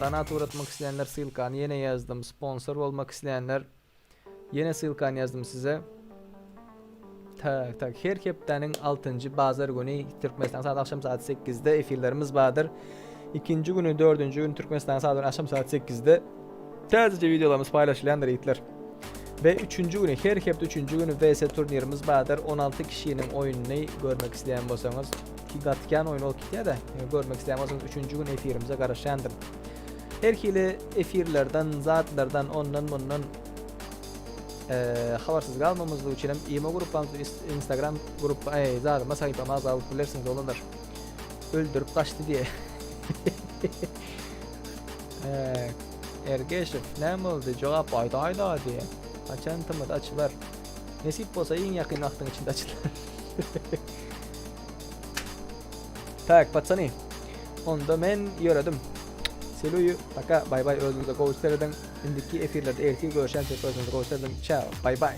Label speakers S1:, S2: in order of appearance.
S1: Donat uğratmak isteyenler Sılkan yine yazdım. Sponsor olmak isteyenler yine Sılkan yazdım size. Tak her heptaning 6. bazar günü Türkmenistan saat akşam saat 8'de efirlerimiz vardır. İkinci günü 4. gün Türkmenistan saat akşam saat 8'de taze videolarımız paylaşılanlar itler. Ve 3. günü her hepta 3. günü VS turnirimiz vardır. 16 kişinin oyununu görmek isteyen bolsanız ki gatkan oyunu ol kitya da görmek isteyen bolsanız 3. gün efirimize karışandır. Her kili efirlerden, zatlardan, ondan bundan habersız kalmamızlığı için imo gruplarımızda Instagram grup zatıma sayfama alıp bilirsiniz onlar öldürüp kaçtı diye. Ergeşif ne oldu cevap ayda diye açan tamada açılar nasip olsa en yakın aklın içinde açılar. Tak patsani onda men yöredim. Seluyu paka bye bye özünüze kavuşturdum. İndiki efirlerde erkeği görüşen tek özünüze kavuşturdum. Ciao bye bye.